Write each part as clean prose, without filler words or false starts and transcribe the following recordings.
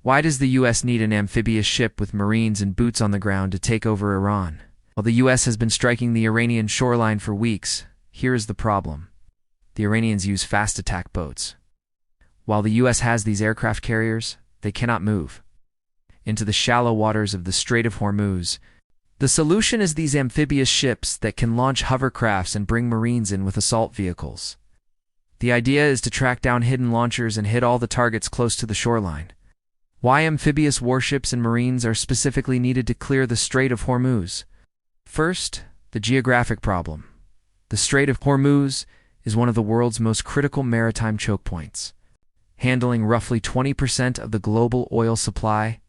Why does the US need an amphibious ship with Marines and boots on the ground to take over Iran? While the US has been striking the Iranian shoreline for weeks, here is the problem. The Iranians use fast attack boats. While the US has these aircraft carriers, they cannot move into the shallow waters of the Strait of Hormuz. The solution is these amphibious ships that can launch hovercrafts and bring Marines in with assault vehicles. The idea is to track down hidden launchers and hit all the targets close to the shoreline. Why amphibious warships and Marines are specifically needed to clear the Strait of Hormuz? First, the geographic problem. The Strait of Hormuz is one of the world's most critical maritime chokepoints, handling roughly 20% of the global oil supply.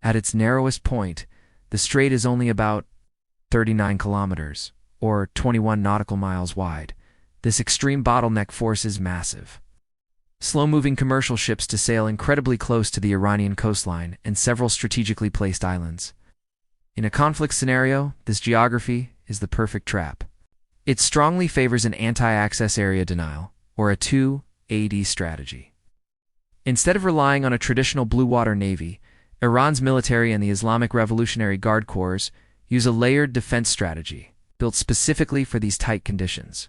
At its narrowest point, the strait is only about 39 kilometers, or 21 nautical miles wide. This extreme bottleneck forces massive, slow-moving commercial ships to sail incredibly close to the Iranian coastline and several strategically placed islands. In a conflict scenario, this geography is the perfect trap. It strongly favors an anti-access area denial, or a 2AD strategy. Instead of relying on a traditional blue water navy, Iran's military and the Islamic Revolutionary Guard Corps use a layered defense strategy, built specifically for these tight conditions.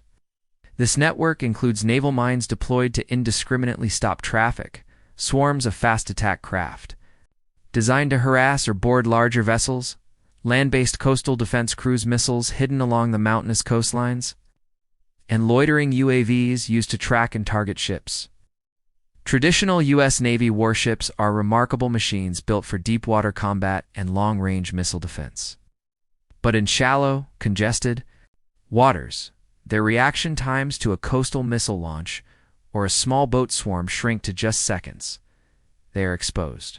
This network includes naval mines deployed to indiscriminately stop traffic, swarms of fast attack craft designed to harass or board larger vessels, land-based coastal defense cruise missiles hidden along the mountainous coastlines, and loitering UAVs used to track and target ships. Traditional U.S. Navy warships are remarkable machines built for deep-water combat and long-range missile defense. But in shallow, congested waters, their reaction times to a coastal missile launch or a small boat swarm shrink to just seconds. They are exposed.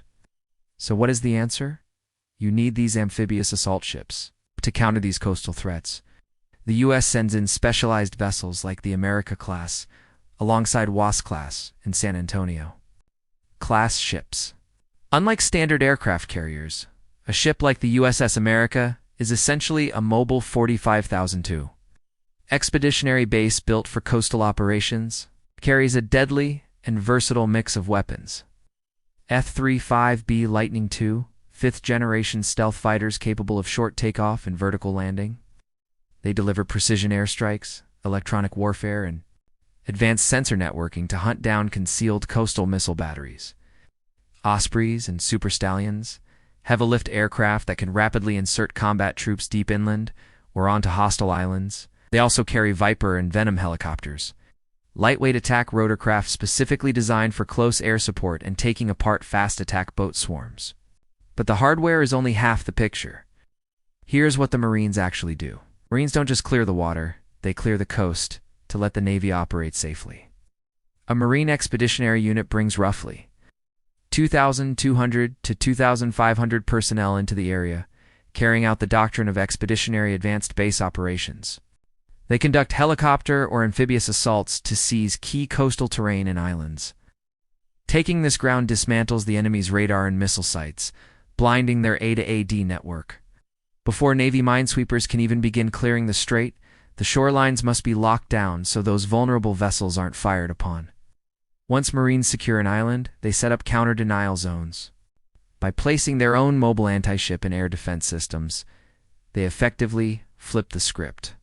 So what is the answer? You need these amphibious assault ships to counter these coastal threats. The U.S. sends in specialized vessels like the America class, alongside Wasp-class in San Antonio. Class ships. Unlike standard aircraft carriers, a ship like the USS America is essentially a mobile 45,002 expeditionary base built for coastal operations, carries a deadly and versatile mix of weapons. F-35B Lightning II, fifth-generation stealth fighters capable of short takeoff and vertical landing. They deliver precision airstrikes, electronic warfare, and advanced sensor networking to hunt down concealed coastal missile batteries. Ospreys and Super Stallions, heavy-lift aircraft that can rapidly insert combat troops deep inland or onto hostile islands. They also carry Viper and Venom helicopters, lightweight attack rotorcraft specifically designed for close air support and taking apart fast attack boat swarms. But the hardware is only half the picture. Here's what the Marines actually do. Marines don't just clear the water, they clear the coast to let the Navy operate safely. A Marine Expeditionary Unit brings roughly 2,200 to 2,500 personnel into the area, carrying out the doctrine of expeditionary advanced base operations. They conduct helicopter or amphibious assaults to seize key coastal terrain and islands. Taking this ground dismantles the enemy's radar and missile sites, blinding their A-to-AD network. Before Navy minesweepers can even begin clearing the strait, the shorelines must be locked down so those vulnerable vessels aren't fired upon. Once Marines secure an island, they set up counter-denial zones. By placing their own mobile anti-ship and air defense systems, they effectively flip the script,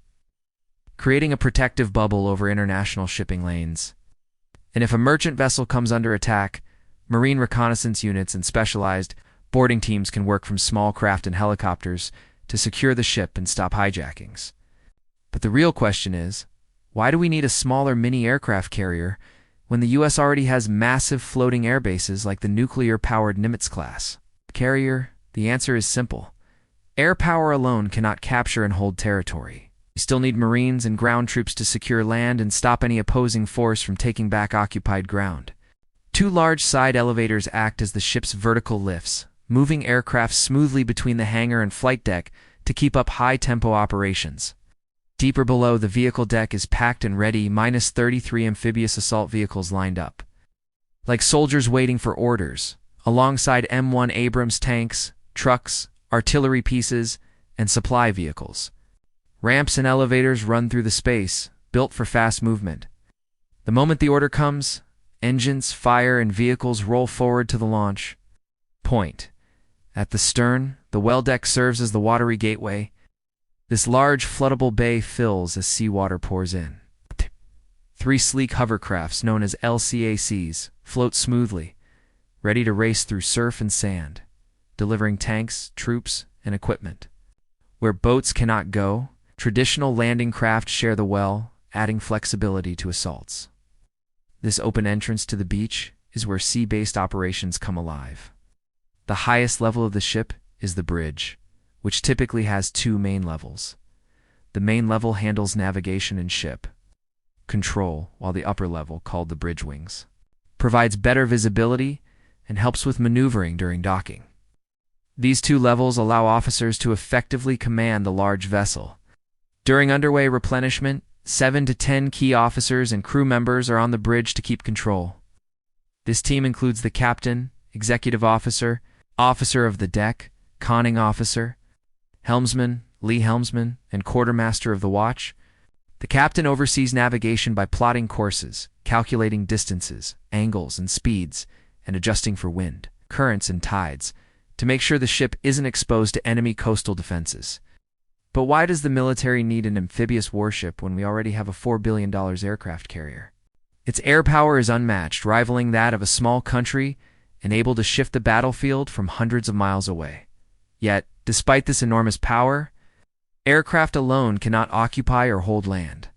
creating a protective bubble over international shipping lanes. And if a merchant vessel comes under attack, Marine reconnaissance units and specialized boarding teams can work from small craft and helicopters to secure the ship and stop hijackings. But the real question is, why do we need a smaller mini-aircraft carrier when the U.S. already has massive floating air bases like the nuclear-powered Nimitz-class carrier? The answer is simple. Air power alone cannot capture and hold territory. You still need Marines and ground troops to secure land and stop any opposing force from taking back occupied ground. Two large side elevators act as the ship's vertical lifts, moving aircraft smoothly between the hangar and flight deck to keep up high-tempo operations. Deeper below, the vehicle deck is packed and ready, minus 33 amphibious assault vehicles lined up, like soldiers waiting for orders, alongside M1 Abrams tanks, trucks, artillery pieces, and supply vehicles. Ramps and elevators run through the space, built for fast movement. The moment the order comes, engines, fire, and vehicles roll forward to the launch. Point. At the stern, the well deck serves as the watery gateway. This large floodable bay fills as seawater pours in. 3 sleek hovercrafts known as LCACs float smoothly, ready to race through surf and sand, delivering tanks, troops, and equipment. Where boats cannot go, traditional landing craft share the well, adding flexibility to assaults. This open entrance to the beach is where sea-based operations come alive. The highest level of the ship is the bridge, which typically has 2 main levels. The main level handles navigation and ship control, while the upper level, called the bridge wings, provides better visibility and helps with maneuvering during docking. These 2 levels allow officers to effectively command the large vessel. During underway replenishment, 7 to 10 key officers and crew members are on the bridge to keep control. This team includes the captain, executive officer, officer of the deck, conning officer, helmsman, lee helmsman, and quartermaster of the watch. The captain oversees navigation by plotting courses, calculating distances, angles, and speeds, and adjusting for wind, currents, and tides to make sure the ship isn't exposed to enemy coastal defenses. But why does the military need an amphibious warship when we already have a $4 billion aircraft carrier? Its air power is unmatched, rivaling that of a small country and able to shift the battlefield from hundreds of miles away. Yet, despite this enormous power, aircraft alone cannot occupy or hold land.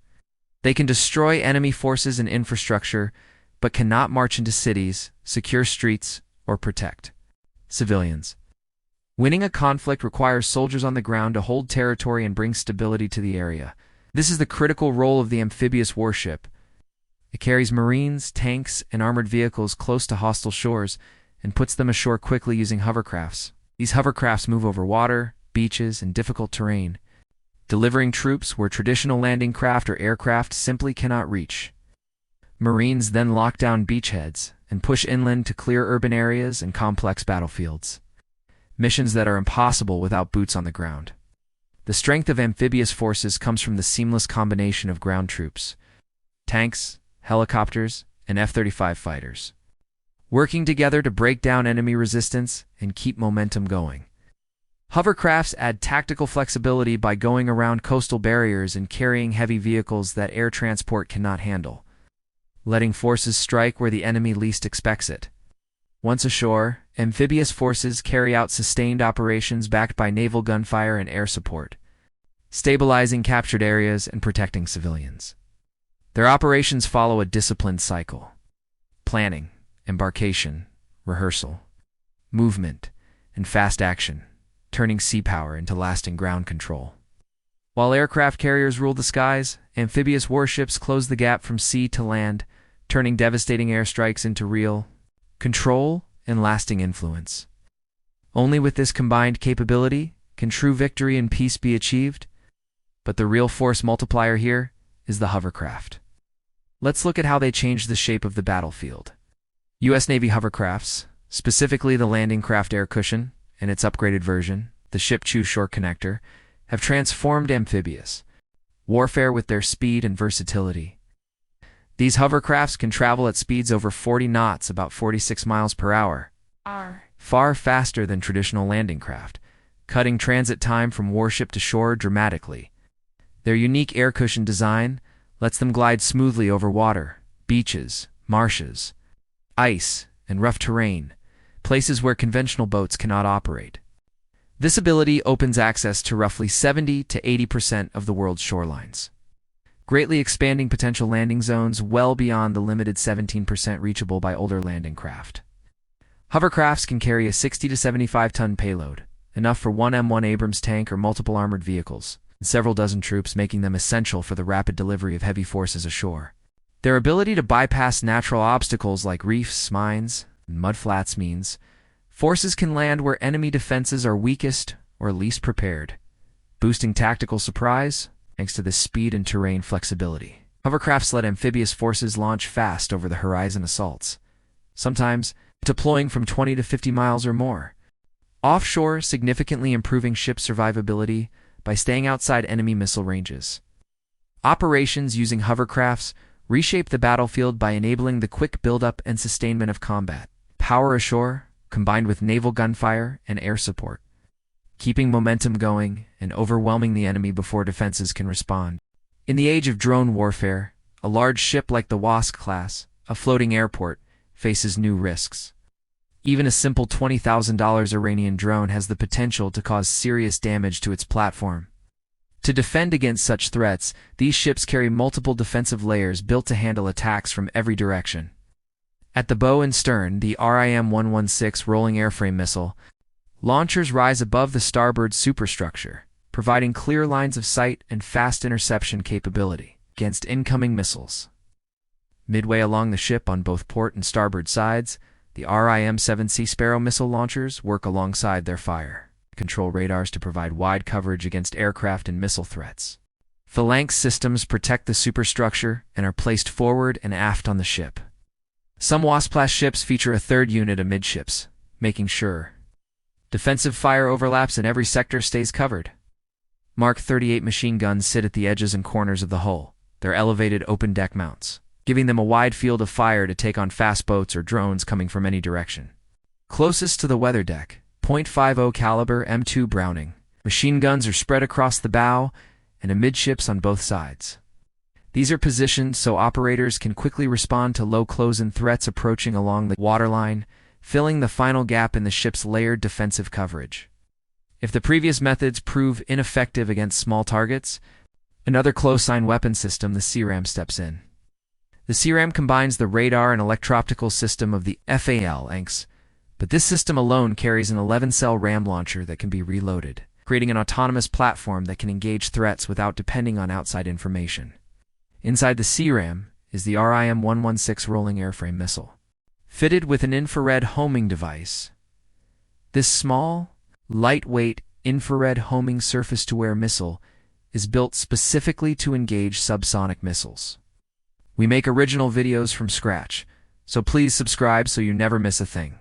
They can destroy enemy forces and infrastructure, but cannot march into cities, secure streets, or protect civilians. Winning a conflict requires soldiers on the ground to hold territory and bring stability to the area. This is the critical role of the amphibious warship. It carries marines, tanks, and armored vehicles close to hostile shores and puts them ashore quickly using hovercrafts. These hovercrafts move over water, beaches, and difficult terrain, delivering troops where traditional landing craft or aircraft simply cannot reach. Marines then lock down beachheads and push inland to clear urban areas and complex battlefields, missions that are impossible without boots on the ground. The strength of amphibious forces comes from the seamless combination of ground troops, tanks, helicopters, and F-35 fighters, working together to break down enemy resistance and keep momentum going. Hovercrafts add tactical flexibility by going around coastal barriers and carrying heavy vehicles that air transport cannot handle, letting forces strike where the enemy least expects it. Once ashore, amphibious forces carry out sustained operations backed by naval gunfire and air support, stabilizing captured areas and protecting civilians. Their operations follow a disciplined cycle: planning, embarkation, rehearsal, movement, and fast action, turning sea power into lasting ground control. While aircraft carriers rule the skies, amphibious warships close the gap from sea to land, turning devastating airstrikes into real control and lasting influence. Only with this combined capability can true victory and peace be achieved. But the real force multiplier here is the hovercraft. Let's look at how they changed the shape of the battlefield. U.S. Navy hovercrafts, specifically the landing craft air cushion and its upgraded version, the Ship-Chew Shore Connector, have transformed amphibious warfare with their speed and versatility. These hovercrafts can travel at speeds over 40 knots, about 46 miles per hour, far faster than traditional landing craft, cutting transit time from warship to shore dramatically. Their unique air cushion design lets them glide smoothly over water, beaches, marshes, ice, and rough terrain, places where conventional boats cannot operate. This ability opens access to roughly 70 to 80% of the world's shorelines, greatly expanding potential landing zones well beyond the limited 17% reachable by older landing craft. Hovercrafts can carry a 60 to 75-ton payload, enough for one M1 Abrams tank or multiple armored vehicles, and several dozen troops, making them essential for the rapid delivery of heavy forces ashore. Their ability to bypass natural obstacles like reefs, mines, and mudflats means forces can land where enemy defenses are weakest or least prepared, boosting tactical surprise thanks to the speed and terrain flexibility. Hovercrafts let amphibious forces launch fast over the horizon assaults, sometimes deploying from 20 to 50 miles or more, offshore, significantly improving ship survivability by staying outside enemy missile ranges. Operations using hovercrafts reshape the battlefield by enabling the quick buildup and sustainment of combat. Power ashore, combined with naval gunfire and air support, keeping momentum going and overwhelming the enemy before defenses can respond. In the age of drone warfare, a large ship like the Wasp-class, a floating airport, faces new risks. Even a simple $20,000 Iranian drone has the potential to cause serious damage to its platform. To defend against such threats, these ships carry multiple defensive layers built to handle attacks from every direction. At the bow and stern, the RIM-116 rolling airframe missile launchers rise above the starboard superstructure, providing clear lines of sight and fast interception capability against incoming missiles. Midway along the ship on both port and starboard sides, the RIM-7 Sparrow missile launchers work alongside their fire control radars to provide wide coverage against aircraft and missile threats. Phalanx systems protect the superstructure and are placed forward and aft on the ship. Some Wasp-class ships feature a third unit amidships, making sure defensive fire overlaps and every sector stays covered. Mark 38 machine guns sit at the edges and corners of the hull, their elevated open-deck mounts, giving them a wide field of fire to take on fast boats or drones coming from any direction. Closest to the weather deck, .50 caliber M2 Browning machine guns are spread across the bow and amidships on both sides. These are positioned so operators can quickly respond to low close-in threats approaching along the waterline, filling the final gap in the ship's layered defensive coverage. If the previous methods prove ineffective against small targets, another close-line weapon system, the CRAM, steps in. The CRAM combines the radar and electro-optical system of the FAL-ANCs, but this system alone carries an 11-cell RAM launcher that can be reloaded, creating an autonomous platform that can engage threats without depending on outside information. Inside the CRAM is the RIM-116 rolling airframe missile. Fitted with an infrared homing device, this small, lightweight infrared homing surface-to-air missile is built specifically to engage subsonic missiles. We make original videos from scratch, so please subscribe so you never miss a thing.